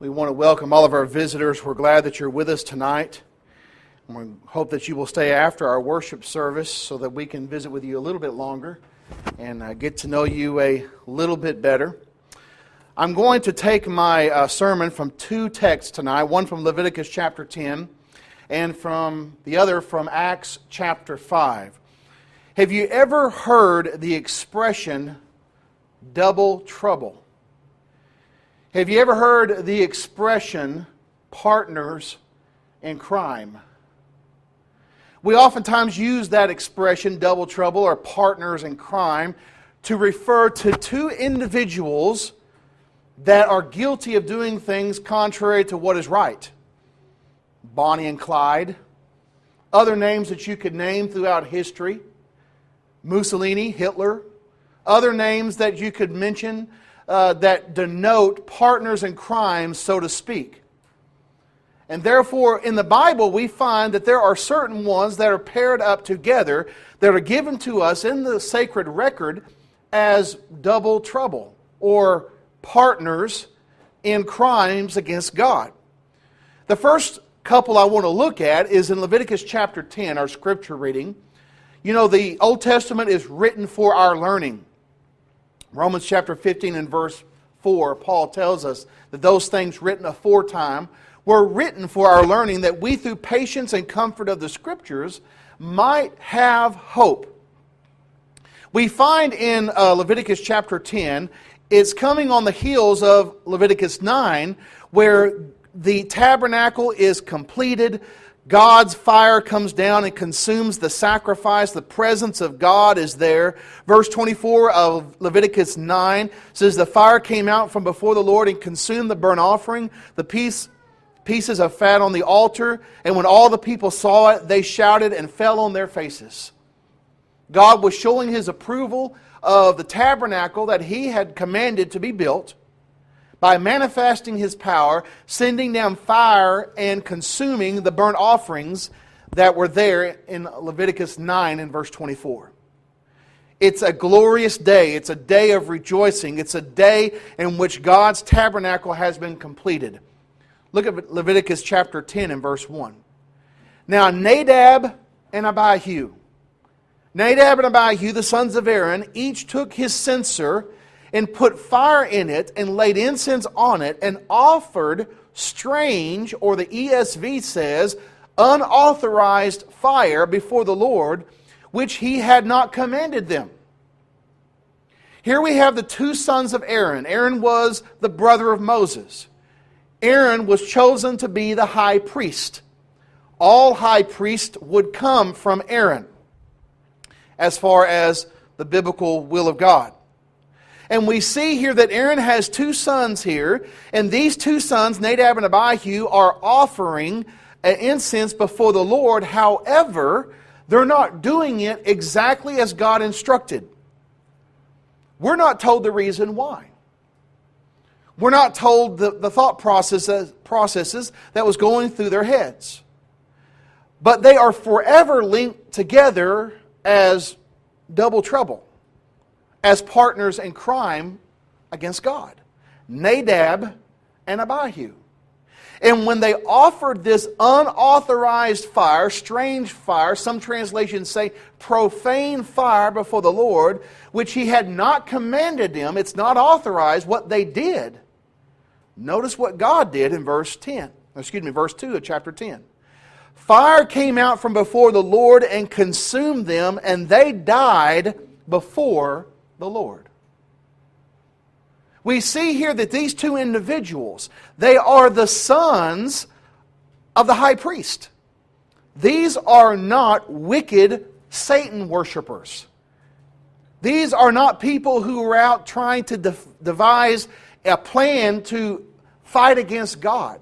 We want to welcome all of our visitors. We're glad that you're with us tonight. And we hope that you will stay after our worship service so that we can visit with you a little bit longer and get to know you a little bit better. I'm going to take my sermon from two texts tonight, one from Leviticus chapter 10 and from the other from Acts chapter 5. Have you ever heard the expression double trouble? Have you ever heard the expression partners in crime? We oftentimes use that expression, double trouble or partners in crime, to refer to two individuals that are guilty of doing things contrary to what is right. Bonnie and Clyde, other names that you could name throughout history, Mussolini, Hitler, other names that you could mention that denote partners in crime, so to speak. And therefore, in the Bible, we find that there are certain ones that are paired up together that are given to us in the sacred record as double trouble or partners in crimes against God. The first couple I want to look at is in Leviticus chapter 10, our scripture reading. You know, the Old Testament is written for our learning. Romans chapter 15 and verse 4, Paul tells us that those things written aforetime were written for our learning, that we through patience and comfort of the Scriptures might have hope. We find in Leviticus chapter 10, it's coming on the heels of Leviticus 9, where the tabernacle is completed. God's fire comes down and consumes the sacrifice. The presence of God is there. Verse 24 of Leviticus 9 says, the fire came out from before the Lord and consumed the burnt offering, the pieces of fat on the altar. And when all the people saw it, they shouted and fell on their faces. God was showing His approval of the tabernacle that He had commanded to be built by manifesting His power, sending down fire and consuming the burnt offerings that were there in Leviticus 9 and verse 24. It's a glorious day. It's a day of rejoicing. It's a day in which God's tabernacle has been completed. Look at Leviticus chapter 10 and verse 1. Now Nadab and Abihu, the sons of Aaron, each took his censer and put fire in it, and laid incense on it, and offered strange, or the ESV says, unauthorized fire before the Lord, which He had not commanded them. Here we have the two sons of Aaron. Aaron was the brother of Moses. Aaron was chosen to be the high priest. All high priests would come from Aaron, as far as the biblical will of God. And we see here that Aaron has two sons here, and these two sons, Nadab and Abihu, are offering an incense before the Lord. However, they're not doing it exactly as God instructed. We're not told the reason why. We're not told the thought processes that was going through their heads. But they are forever linked together as double trouble, as partners in crime against God. Nadab and Abihu. And when they offered this unauthorized fire, strange fire, some translations say profane fire before the Lord, which He had not commanded them, it's not authorized, what they did. Notice what God did in verse 2 of chapter 10. Fire came out from before the Lord and consumed them, and they died before the Lord. We see here that these two individuals, they are the sons of the high priest. These are not wicked Satan worshipers. These are not people who are out trying to devise a plan to fight against God.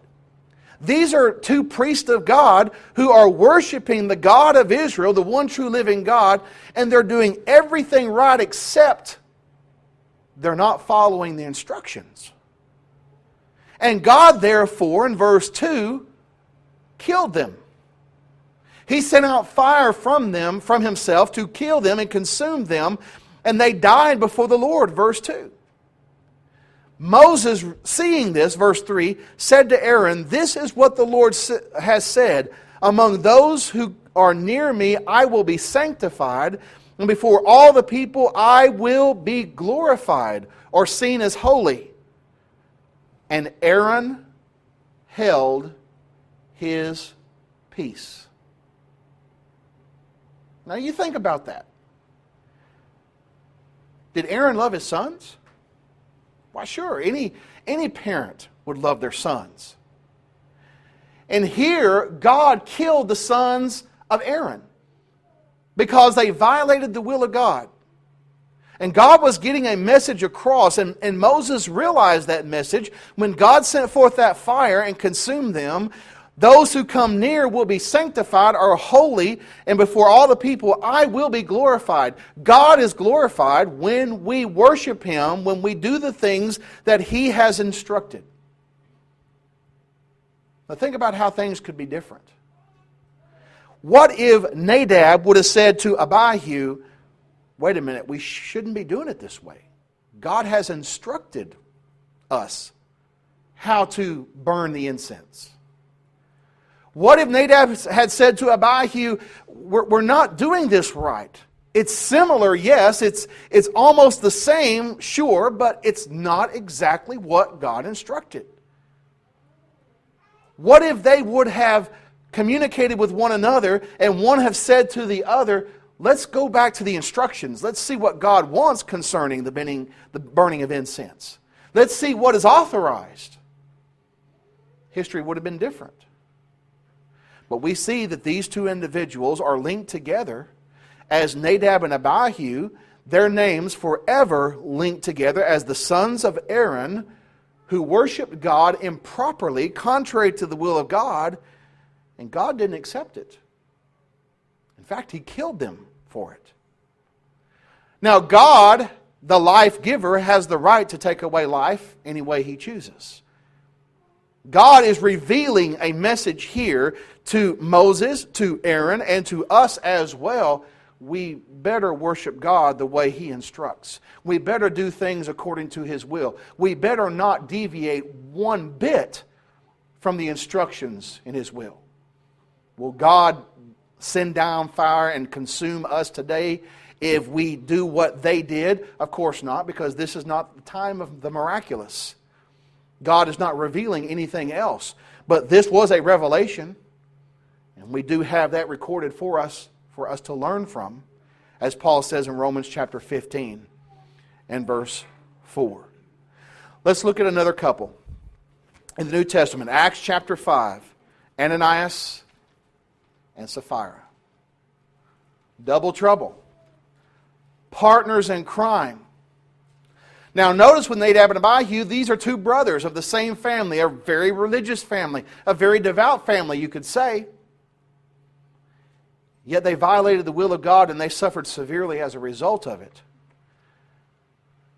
These are two priests of God who are worshiping the God of Israel, the one true living God, and they're doing everything right except they're not following the instructions. And God, therefore, in verse 2, killed them. He sent out fire from them, from Himself, to kill them and consume them, and they died before the Lord, verse 2. Moses, seeing this, verse 3, said to Aaron, "This is what the Lord has said, among those who are near me I will be sanctified, and before all the people I will be glorified," or seen as holy. And Aaron held his peace. Now you think about that. Did Aaron love his sons? Why, sure. Any parent would love their sons. And here, God killed the sons of Aaron because they violated the will of God. And God was getting a message across, and Moses realized that message when God sent forth that fire and consumed them. Those who come near will be sanctified, are holy, and before all the people I will be glorified. God is glorified when we worship Him, when we do the things that He has instructed. Now think about how things could be different. What if Nadab would have said to Abihu, "Wait a minute, we shouldn't be doing it this way. God has instructed us how to burn the incense." What if Nadab had said to Abihu, we're not doing this right. It's similar, yes, it's almost the same, sure, but it's not exactly what God instructed. What if they would have communicated with one another and one have said to the other, "Let's go back to the instructions. Let's see what God wants concerning the burning of incense. Let's see what is authorized." History would have been different. But we see that these two individuals are linked together as Nadab and Abihu, their names forever linked together as the sons of Aaron who worshiped God improperly, contrary to the will of God, and God didn't accept it. In fact, He killed them for it. Now, God, the life giver, has the right to take away life any way He chooses. God is revealing a message here to Moses, to Aaron, and to us as well. We better worship God the way He instructs. We better do things according to His will. We better not deviate one bit from the instructions in His will. Will God send down fire and consume us today if we do what they did? Of course not, because this is not the time of the miraculous. God is not revealing anything else. But this was a revelation, and we do have that recorded for us to learn from, as Paul says in Romans chapter 15 and verse 4. Let's look at another couple in the New Testament. Acts chapter 5, Ananias and Sapphira. Double trouble. Partners in crime. Now notice with Nadab and Abihu, these are two brothers of the same family, a very religious family, a very devout family, you could say. Yet they violated the will of God and they suffered severely as a result of it.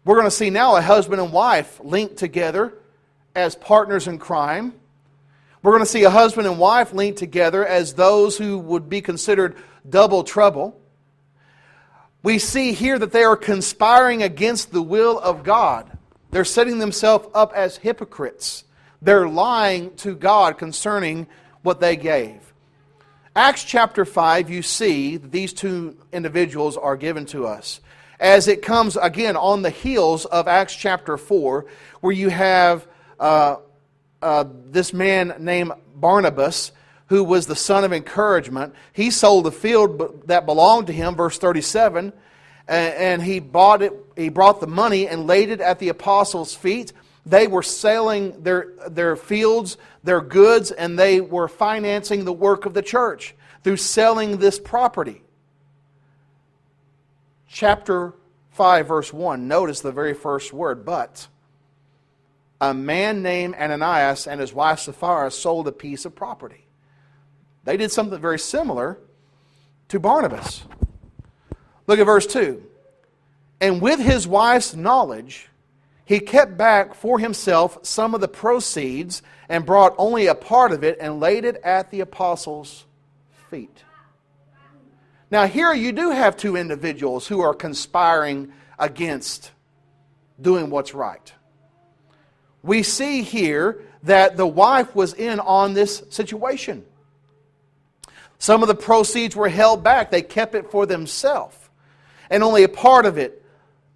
We're going to see now a husband and wife linked together as partners in crime. We're going to see a husband and wife linked together as those who would be considered double trouble. We see here that they are conspiring against the will of God. They're setting themselves up as hypocrites. They're lying to God concerning what they gave. Acts chapter 5, you see that these two individuals are given to us. As it comes again on the heels of Acts chapter 4, where you have this man named Barnabas, who was the son of encouragement. He sold the field that belonged to him, verse 37, and he bought it. He brought the money and laid it at the apostles' feet. They were selling their fields, their goods, and they were financing the work of the church through selling this property. Chapter 5, verse 1, notice the very first word, "But a man named Ananias and his wife Sapphira sold a piece of property." They did something very similar to Barnabas. Look at verse 2. "And with his wife's knowledge, he kept back for himself some of the proceeds and brought only a part of it and laid it at the apostles' feet." Now here you do have two individuals who are conspiring against doing what's right. we see here that the wife was in on this situation. Some of the proceeds were held back. They kept it for themselves. And only a part of it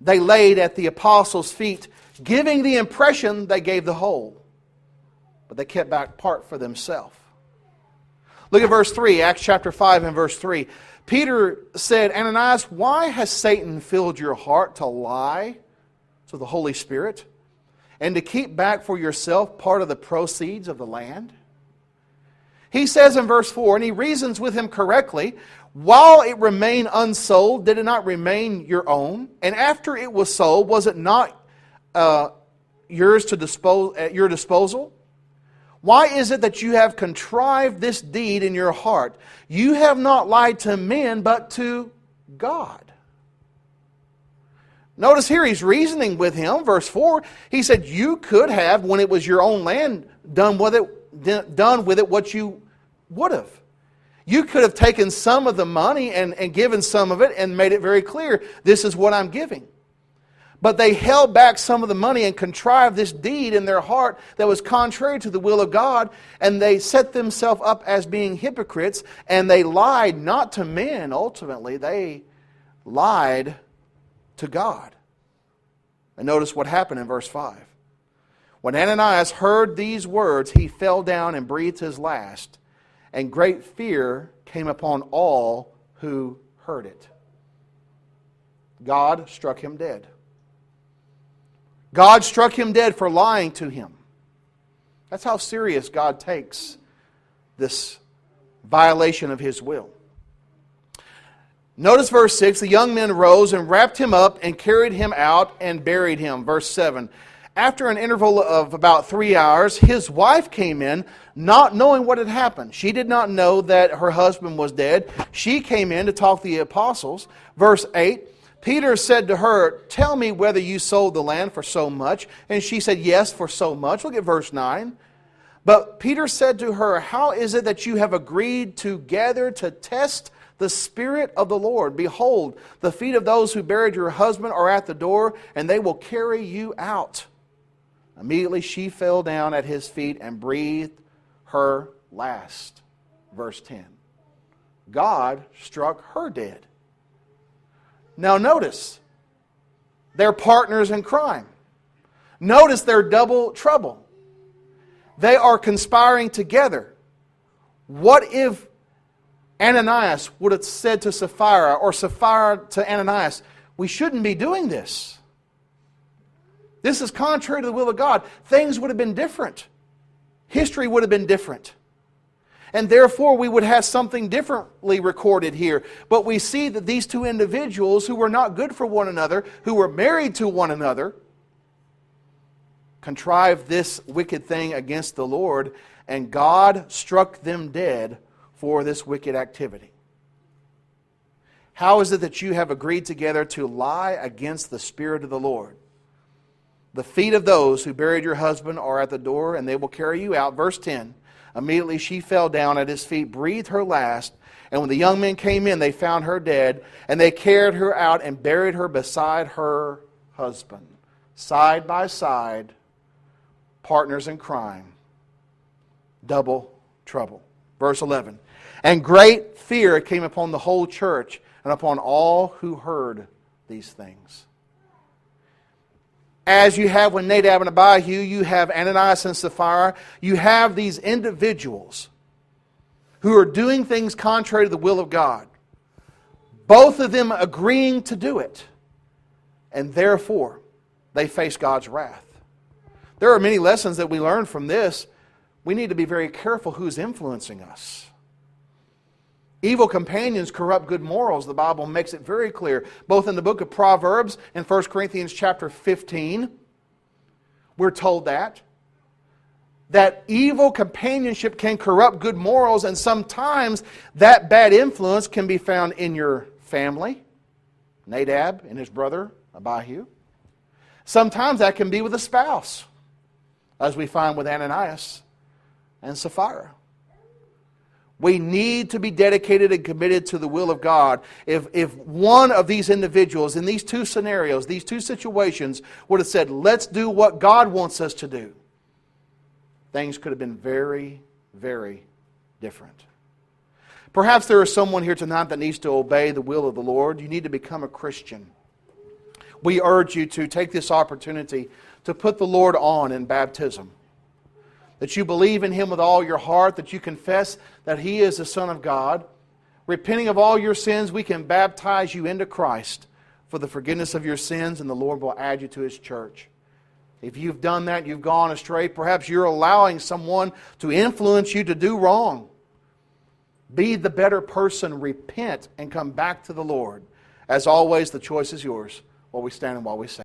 they laid at the apostles' feet, giving the impression they gave the whole. But they kept back part for themselves. Look at verse 3, Acts chapter 5 and verse 3. Peter said, Ananias, why has Satan filled your heart to lie to the Holy Spirit and to keep back for yourself part of the proceeds of the land? He says in verse 4, and he reasons with him correctly, while it remained unsold, did it not remain your own? And after it was sold, was it not yours to dispose at your disposal? Why is it that you have contrived this deed in your heart? You have not lied to men, but to God. Notice here he's reasoning with him. Verse 4, he said, you could have, when it was your own land, done with it what you would have. You could have taken some of the money and given some of it and made it very clear, this is what I'm giving. But they held back some of the money and contrived this deed in their heart that was contrary to the will of God, and they set themselves up as being hypocrites, and they lied not to men ultimately, they lied to God. And notice what happened in verse 5. When Ananias heard these words, he fell down and breathed his last, and great fear came upon all who heard it. God struck him dead. God struck him dead for lying to him. That's how serious God takes this violation of His will. Notice verse 6, the young men rose and wrapped him up and carried him out and buried him. Verse 7, after an interval of about 3 hours, his wife came in, not knowing what had happened. She did not know that her husband was dead. She came in to talk to the apostles. Verse 8, Peter said to her, tell me whether you sold the land for so much. And she said, yes, for so much. Look at verse 9. But Peter said to her, how is it that you have agreed together to test the Spirit of the Lord? Behold, the feet of those who buried your husband are at the door, and they will carry you out. Immediately she fell down at his feet and breathed her last. Verse 10. God struck her dead. Now notice, they're partners in crime. Notice their double trouble. They are conspiring together. What if Ananias would have said to Sapphira, or Sapphira to Ananias, we shouldn't be doing this. This is contrary to the will of God. Things would have been different. History would have been different. And therefore we would have something differently recorded here. But we see that these two individuals who were not good for one another, who were married to one another, contrived this wicked thing against the Lord, and God struck them dead for this wicked activity. How is it that you have agreed together to lie against the Spirit of the Lord? The feet of those who buried your husband are at the door, and they will carry you out. Verse 10. Immediately she fell down at his feet, breathed her last, and when the young men came in, they found her dead, and they carried her out and buried her beside her husband. Side by side, partners in crime, double trouble. Verse 11. And great fear came upon the whole church and upon all who heard these things. As you have with Nadab and Abihu, you have Ananias and Sapphira. You have these individuals who are doing things contrary to the will of God. Both of them agreeing to do it. And therefore, they face God's wrath. There are many lessons that we learn from this. We need to be very careful who's influencing us. Evil companions corrupt good morals. The Bible makes it very clear. Both in the book of Proverbs and 1 Corinthians chapter 15, we're told that evil companionship can corrupt good morals, and sometimes that bad influence can be found in your family, Nadab and his brother Abihu. Sometimes that can be with a spouse, as we find with Ananias and Sapphira. We need to be dedicated and committed to the will of God. If one of these individuals in these two scenarios, these two situations, would have said, let's do what God wants us to do, things could have been very, very different. Perhaps there is someone here tonight that needs to obey the will of the Lord. You need to become a Christian. We urge you to take this opportunity to put the Lord on in baptism. That you believe in Him with all your heart, that you confess that He is the Son of God. Repenting of all your sins, we can baptize you into Christ for the forgiveness of your sins, and the Lord will add you to His church. If you've done that, you've gone astray, perhaps you're allowing someone to influence you to do wrong. Be the better person, repent, and come back to the Lord. As always, the choice is yours. While we stand and while we sing.